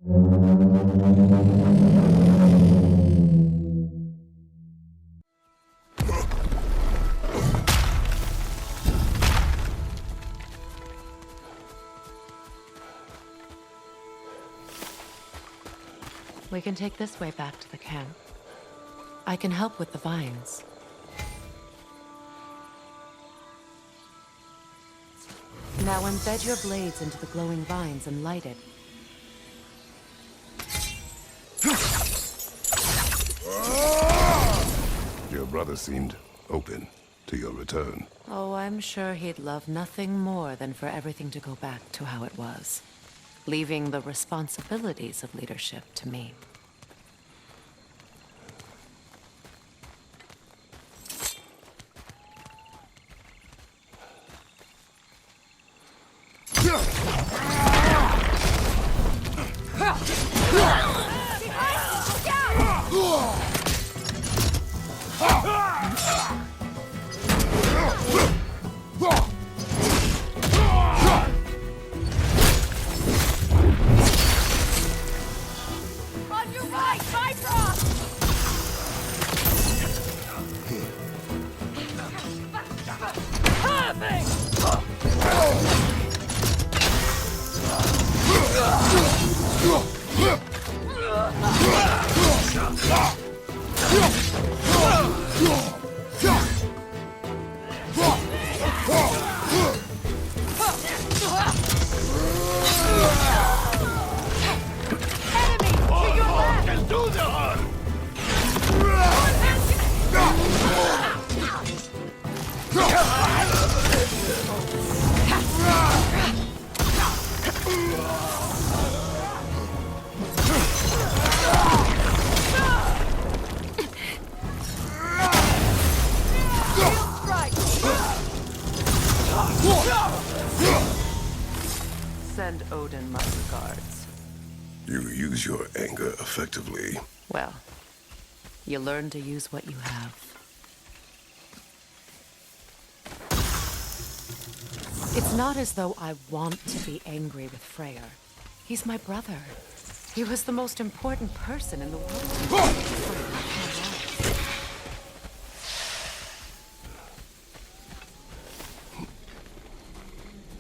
We can take this way back to the camp. I can help with the vines. Now embed your blades into the glowing vines and light it. Your brother seemed open to your return. Oh, I'm sure he'd love nothing more than for everything to go back to how it was, leaving the responsibilities of leadership to me. Send Odin my regards. You use your anger effectively. Well, you learn to use what you have. It's not as though I want to be angry with Freyr. He's my brother. He was the most important person in the world.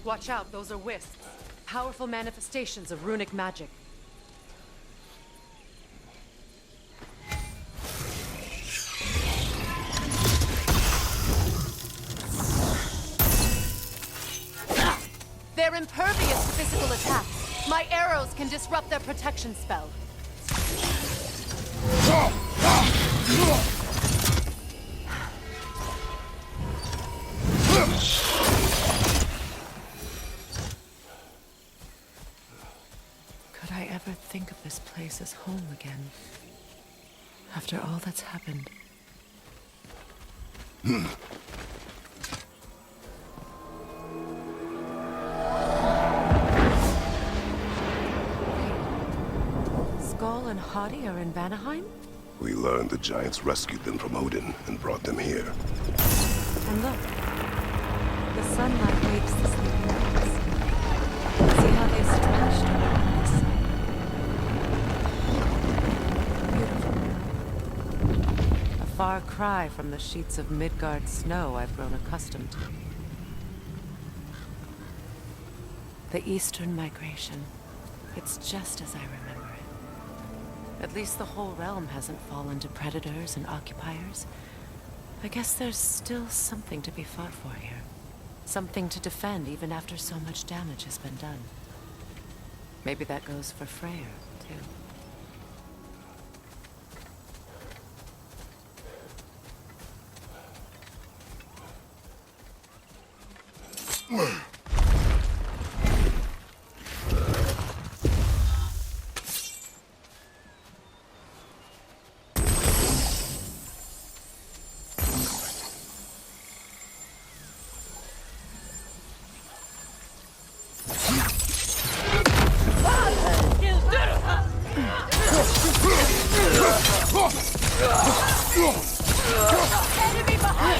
Watch out, those are wisps. Powerful manifestations of runic magic. They're impervious to physical attacks. My arrows can disrupt their protection spell. Could I ever think of this place as home again? After all that's happened. Skull and Hati are in Vanaheim? We learned the giants rescued them from Odin and brought them here. And look, the sunlight wakes the sleeping elves. See how they stretched around this. Beautiful. A far cry from the sheets of Midgard snow I've grown accustomed to. The Eastern migration. It's just as I remember it. At least the whole realm hasn't fallen to predators and occupiers. I guess there's still something to be fought for here. Something to defend even after so much damage has been done. Maybe that goes for Freyr, too. Enemy behind!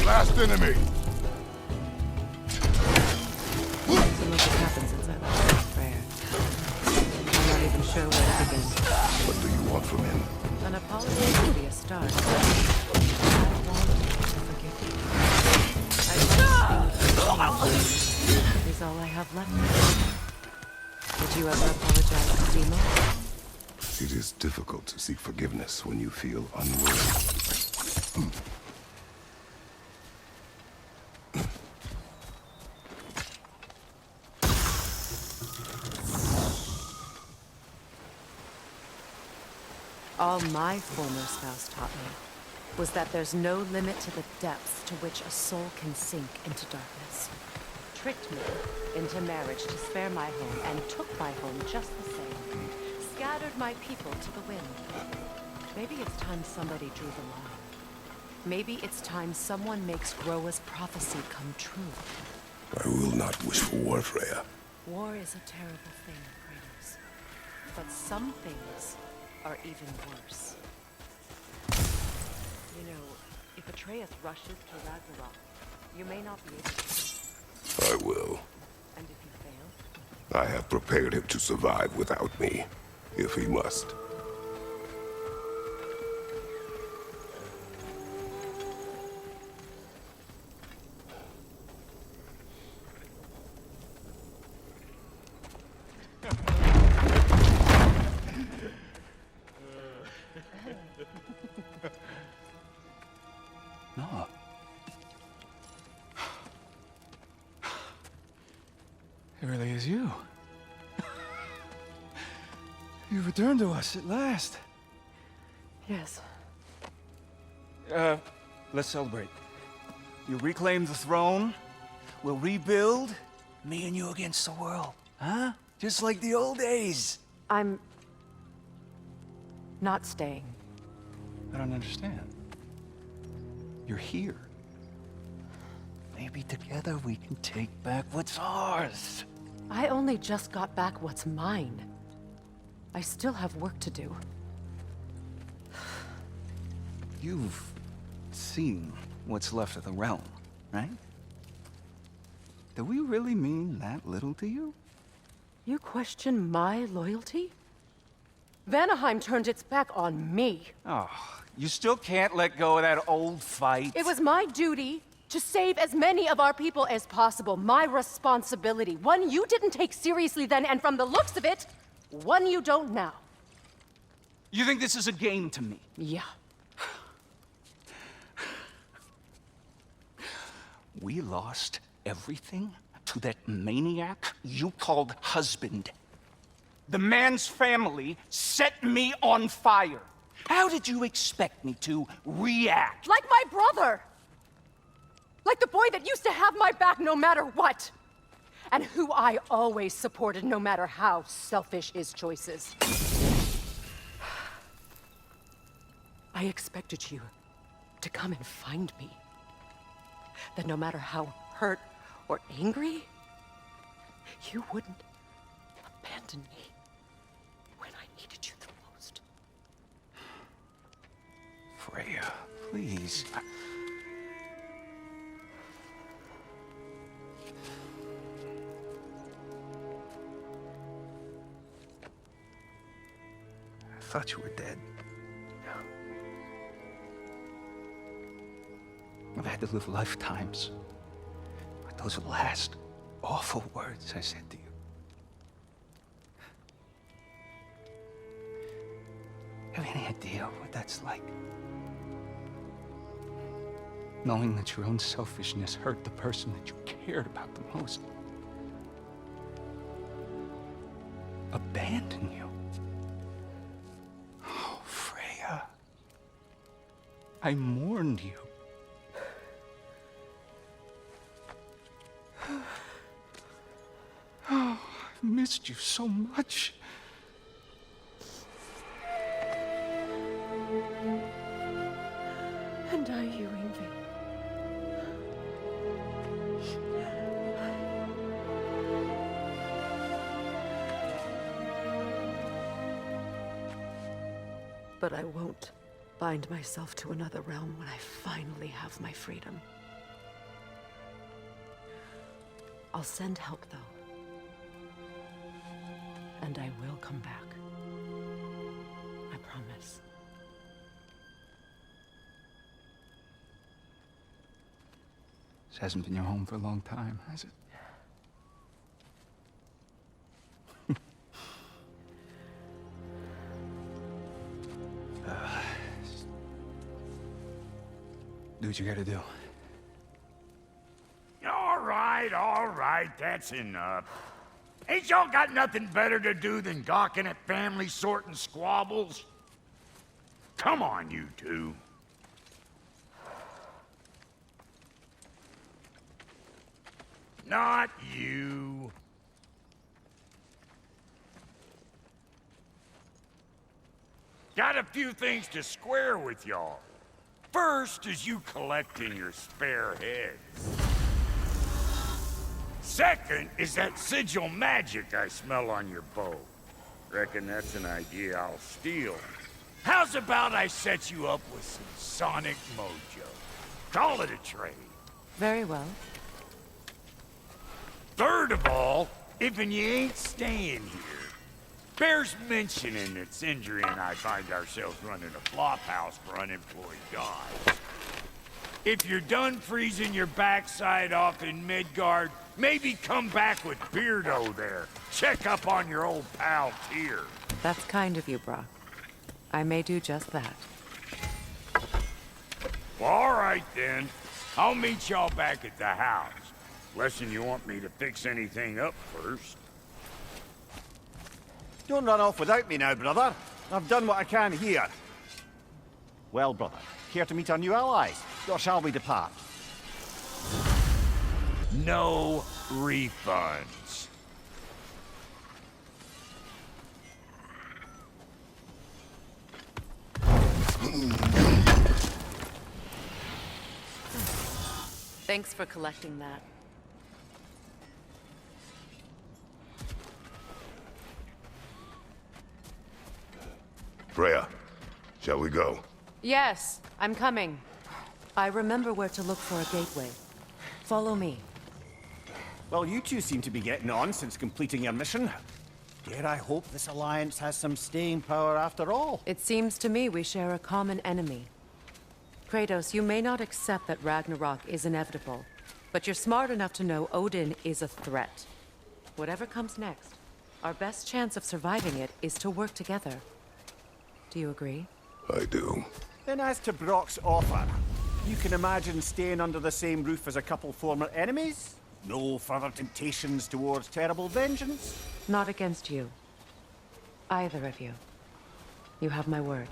Last enemy! So much has happened since I last prayer. I'm not even sure where to begin. What do you want from him? An apology would be a start. I want to forgive you. Is all I have left. Did you ever apologize to Demo? It is difficult to seek forgiveness when you feel unworthy. All my former spouse taught me was that there's no limit to the depths to which a soul can sink into darkness. Tricked me into marriage to spare my home and took my home just the same. Scattered my people to the wind. Maybe it's time somebody drew the line. Maybe it's time someone makes Groa's prophecy come true. I will not wish for war, Freya. War is a terrible thing, Kratos. But some things are even worse. You know, if Atreus rushes to Ragnarok, you may not be able to. I will. And if you fail? I have prepared him to survive without me, if he must. No. It really is you. You've returned to us at last. Yes. Let's celebrate. You reclaim the throne. We'll rebuild. Me and you against the world. Huh? Just like the old days. I'm not staying. I don't understand. You're here. Maybe together we can take back what's ours. I only just got back what's mine. I still have work to do. You've seen what's left of the realm, right? Do we really mean that little to you? You question my loyalty? Vanaheim turned its back on me. Oh, you still can't let go of that old fight? It was my duty to save as many of our people as possible. My responsibility. One you didn't take seriously then, and from the looks of it, one you don't now. You think this is a game to me? Yeah. We lost everything to that maniac you called husband. The man's family set me on fire. How did you expect me to react? Like my brother! Like the boy that used to have my back no matter what! And who I always supported no matter how selfish his choices. I expected you to come and find me. That no matter how hurt or angry, you wouldn't abandon me when I needed you the most. Freya, please. I thought you were dead. I've had to live lifetimes with those last awful words I said to you. Have any idea what that's like? Knowing that your own selfishness hurt the person that you cared about the most. Abandon you. Oh, Freya. I mourned you. Oh, I've missed you so much. And I you, Ingvi. But I won't bind myself to another realm when I finally have my freedom. I'll send help, though. And I will come back. I promise. This hasn't been your home for a long time, has it? Do what you gotta do. All right, that's enough. Ain't y'all got nothing better to do than gawking at family sorting squabbles? Come on, you two. Not you. Got a few things to square with y'all. First is you collecting your spare heads. Second is that sigil magic I smell on your bow. Reckon that's an idea I'll steal. How's about I set you up with some sonic mojo? Call it a trade. Very well. Third of all, if you ain't staying here, bears mentioning that Sindri and I find ourselves running a flop house for unemployed guys. If you're done freezing your backside off in Midgard, maybe come back with Beardo there. Check up on your old pal Tyr. That's kind of you, Brock. I may do just that. Well, all right then. I'll meet y'all back at the house. Lesson you want me to fix anything up first. Don't run off without me now, brother. I've done what I can here. Well, brother, care to meet our new allies? Or shall we depart? No refunds. Thanks for collecting that. Freya, shall we go? Yes, I'm coming. I remember where to look for a gateway. Follow me. Well, you two seem to be getting on since completing your mission. Dare I hope this alliance has some staying power after all? It seems to me we share a common enemy. Kratos, you may not accept that Ragnarok is inevitable, but you're smart enough to know Odin is a threat. Whatever comes next, our best chance of surviving it is to work together. Do you agree? I do. Then as to Brock's offer, you can imagine staying under the same roof as a couple former enemies? No further temptations towards terrible vengeance? Not against you. Either of you. You have my word.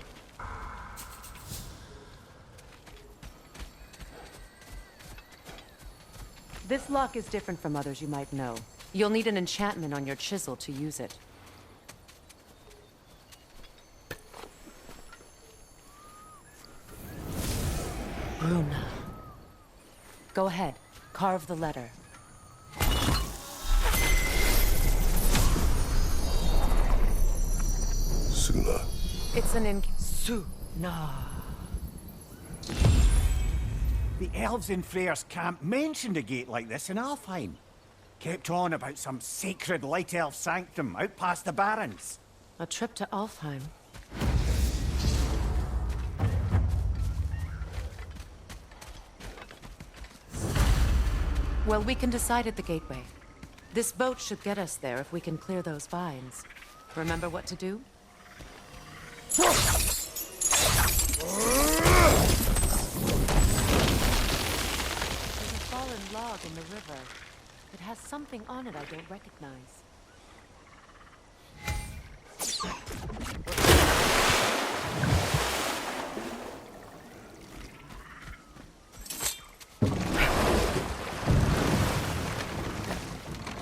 This lock is different from others you might know. You'll need an enchantment on your chisel to use it. Bruna. Go ahead. Carve the letter. Suna. It's an Suna. The elves in Freyr's camp mentioned a gate like this in Alfheim. Kept on about some sacred light elf sanctum out past the Barrens. A trip to Alfheim. Well, we can decide at the gateway. This boat should get us there if we can clear those vines. Remember what to do? There's a fallen log in the river. It has something on it I don't recognize.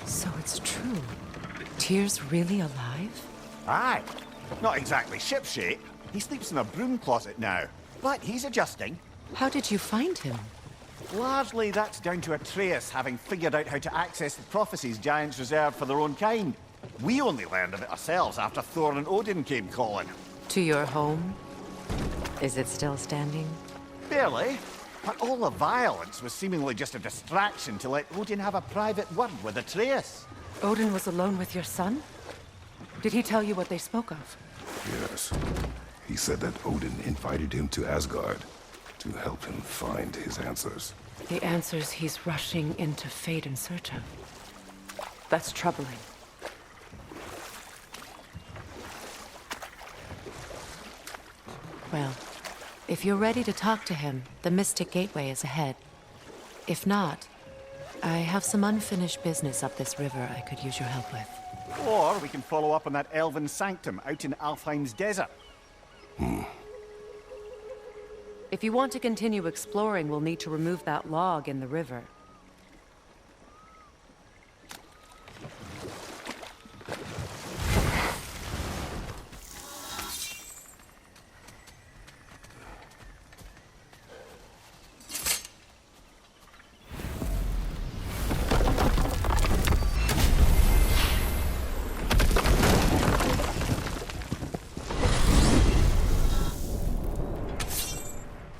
So it's true. Tyr's really alive? Aye. Not exactly shipshape. He sleeps in a broom closet now. But he's adjusting. How did you find him? Largely, that's down to Atreus having figured out how to access the prophecies giants reserved for their own kind. We only learned of it ourselves after Thor and Odin came calling. To your home? Is it still standing? Barely. But all the violence was seemingly just a distraction to let Odin have a private word with Atreus. Odin was alone with your son? Did he tell you what they spoke of? Yes. He said that Odin invited him to Asgard to help him find his answers. The answers he's rushing into fate in search of. That's troubling. Well, if you're ready to talk to him, the Mystic Gateway is ahead. If not, I have some unfinished business up this river I could use your help with. Or we can follow up on that elven sanctum out in Alfheim's desert. If you want to continue exploring, we'll need to remove that log in the river.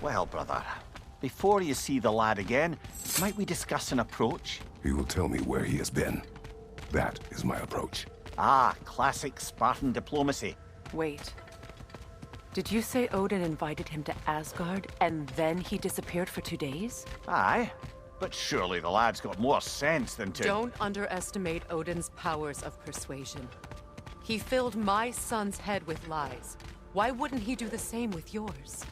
Well, brother, before you see the lad again, might we discuss an approach? He will tell me where he has been. That is my approach. Ah, classic Spartan diplomacy. Wait. Did you say Odin invited him to Asgard, and then he disappeared for 2 days? Aye, but surely the lad's got more sense than to... Don't underestimate Odin's powers of persuasion. He filled my son's head with lies. Why wouldn't he do the same with yours?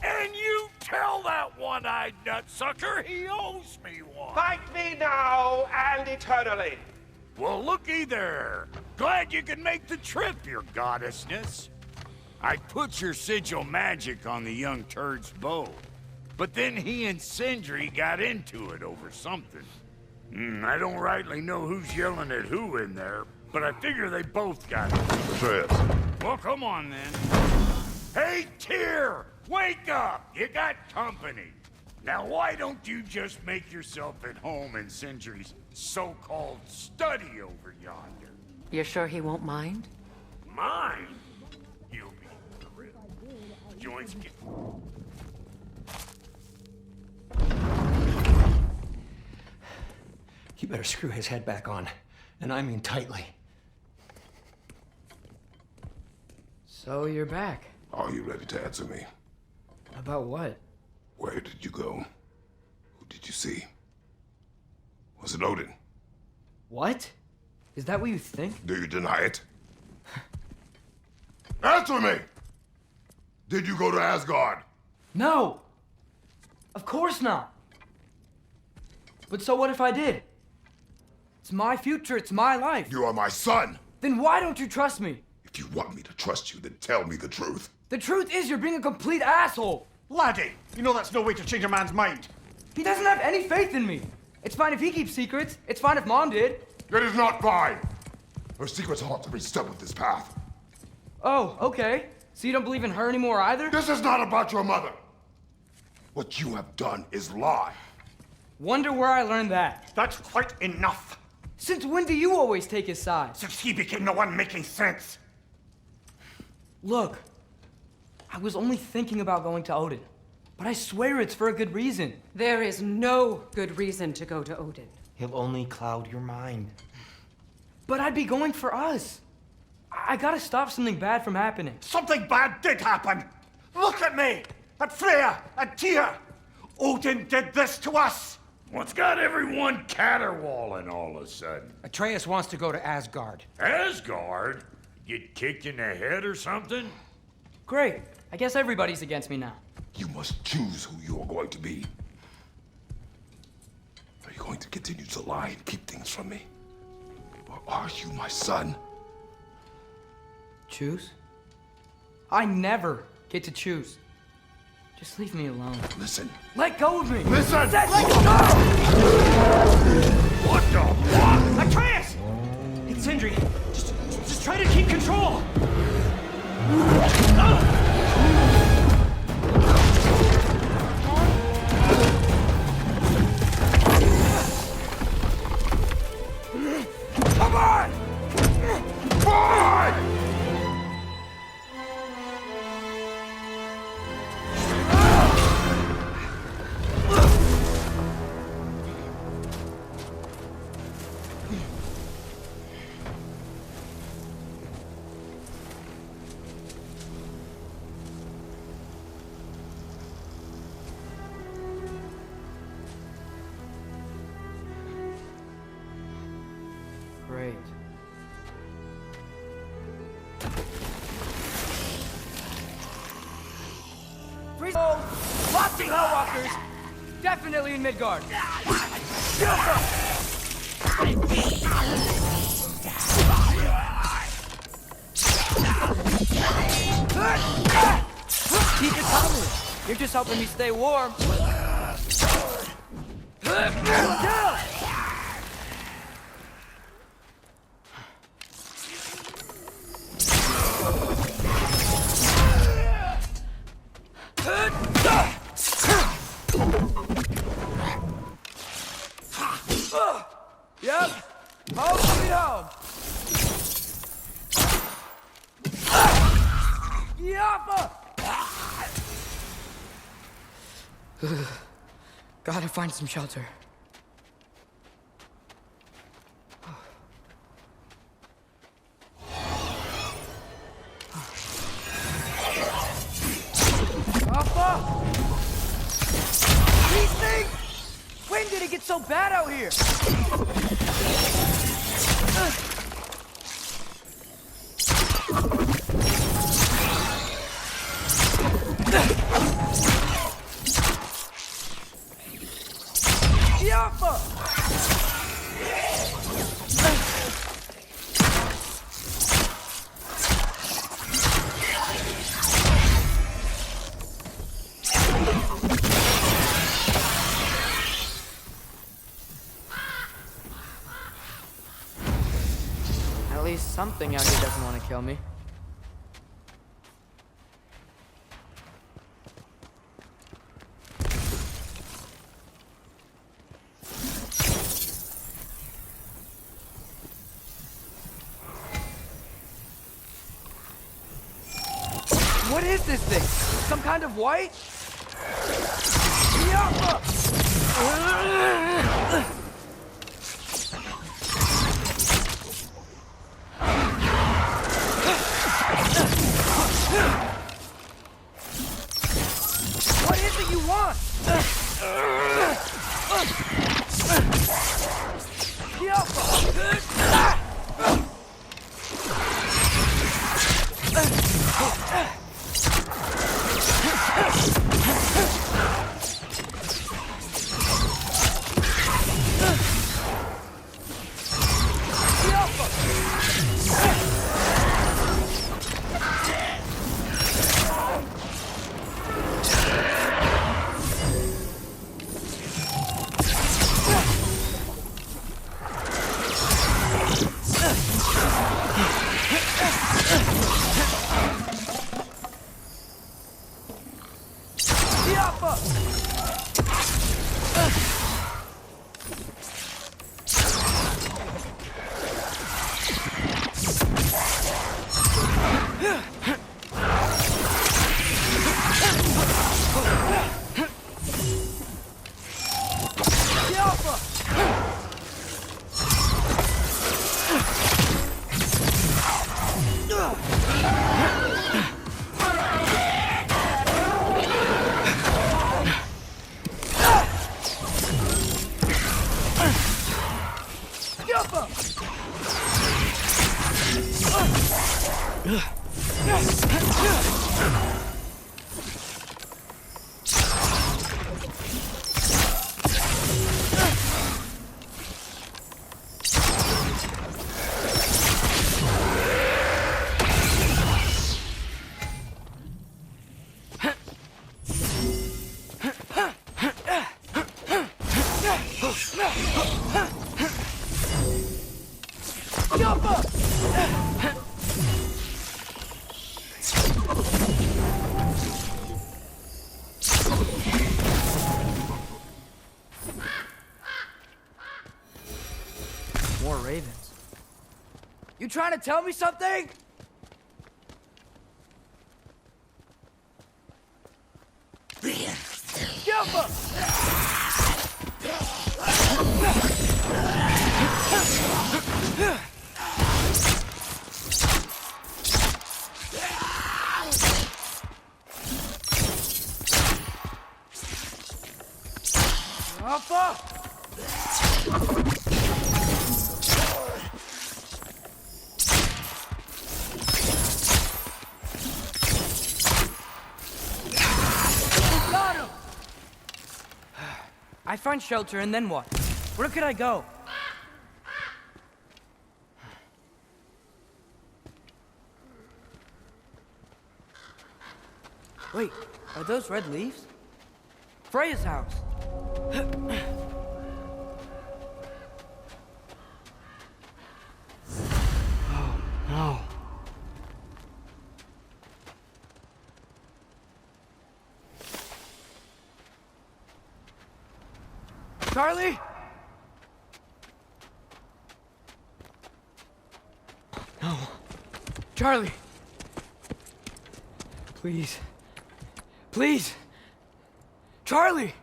And you tell that one-eyed nutsucker he owes me one. Fight me now and eternally. Well, looky there. Glad you could make the trip, your goddessness. I put your sigil magic on the young turd's bow, but then he and Sindri got into it over something. I don't rightly know who's yelling at who in there, but I figure they both got it. Atreus. Well, come on then. Hey, Tyr! Wake up! You got company. Now, why don't you just make yourself at home in Sindri's so-called study over yonder? You're sure he won't mind? Mine? You'll be thrilled. Joints get... You better screw his head back on, and I mean tightly. So you're back. Are you ready to answer me? About what? Where did you go? Who did you see? Was it Odin? What? Is that what you think? Do you deny it? Answer me! Did you go to Asgard? No! Of course not! But so what if I did? It's my future, it's my life. You are my son! Then why don't you trust me? If you want me to trust you, then tell me the truth. The truth is you're being a complete asshole! Laddie, you know that's no way to change a man's mind. He doesn't have any faith in me. It's fine if he keeps secrets. It's fine if Mom did. It is not fine! Her secrets ought to be stuck with this path. Oh, okay. So you don't believe in her anymore either? This is not about your mother! What you have done is lie. Wonder where I learned that. That's quite enough. Since when do you always take his side? Since he became the one making sense. Look, I was only thinking about going to Odin. But I swear it's for a good reason. There is no good reason to go to Odin. He'll only cloud your mind. But I'd be going for us. I gotta stop something bad from happening. Something bad did happen. Look at me, at Freya, at Tyr. Odin did this to us. What's got everyone caterwauling all of a sudden? Atreus wants to go to Asgard. Asgard? Get kicked in the head or something? Great. I guess everybody's against me now. You must choose who you are going to be. Are you going to continue to lie and keep things from me? Or are you my son? Choose? I never get to choose. Just leave me alone. Listen. Let go of me! Listen! Let go! What the fuck? Atreus! It's Sindri. Just try to keep control. Come on! Fine! Great. Freeze! Lots of Hellwalkers! Definitely in Midgard! Keep it coming! You're just helping me stay warm. Yep. Home sweet home. Yappa! Gotta find some shelter. Yappa! These things! When did it get so bad out here? Yappa! At least something out here doesn't want to kill me. What is this thing? Some kind of white? Yappa! What is it you want? Yappa! More ravens. You trying to tell me something? Jump up! Alpha! Got him! I find shelter and then what? Where could I go? Wait, are those red leaves? Freya's house. Oh, no. Charlie? No. Charlie. Please. Please. Charlie!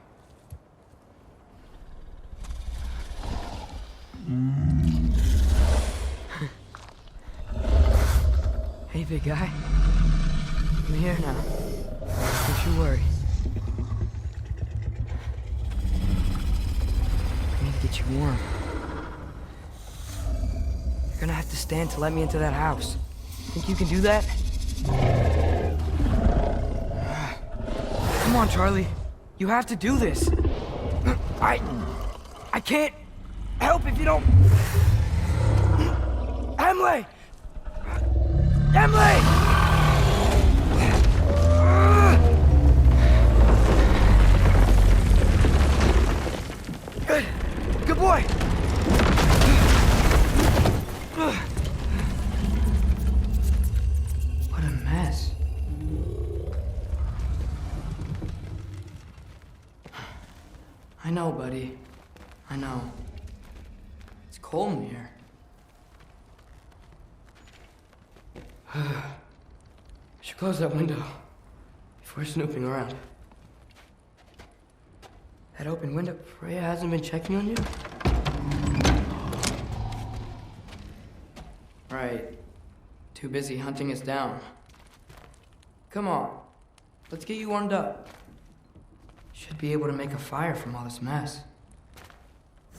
Hey, big guy. I'm here now. Don't you worry. I need to get you warm. You're gonna have to stand to let me into that house. Think you can do that? Come on, Charlie. You have to do this. I can't help if you don't... Emily! Emily! Good. Good boy. What a mess. I know, buddy. I know. It's cold in here. I should close that window before snooping around. That open window, Freya hasn't been checking on you? Right. Too busy hunting us down. Come on. Let's get you warmed up. Should be able to make a fire from all this mess.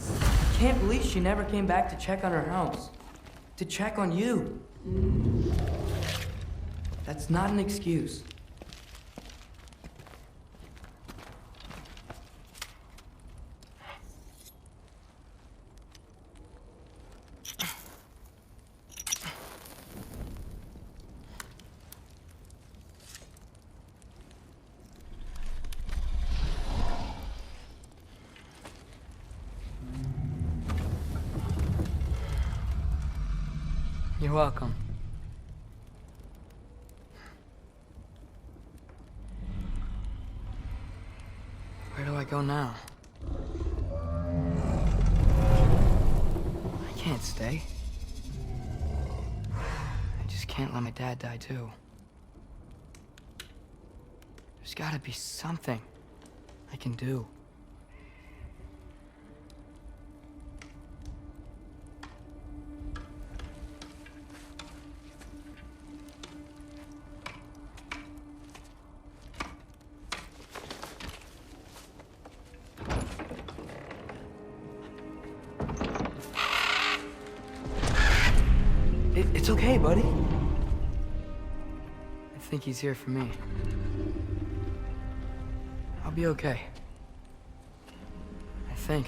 I can't believe she never came back to check on her house. To check on you. That's not an excuse. You're welcome. Where do I go now? I can't stay. I just can't let my dad die too. There's gotta be something I can do. It's okay, buddy. I think he's here for me. I'll be okay. I think.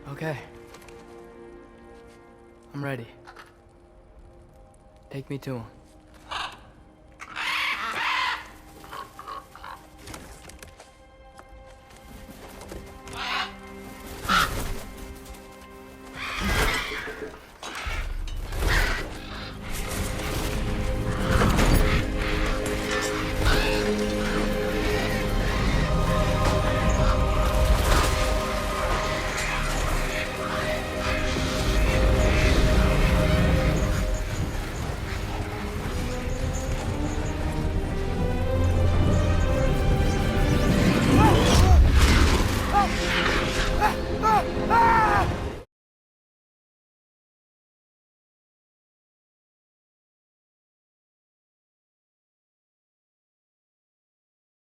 Okay. I'm ready. Take me to him.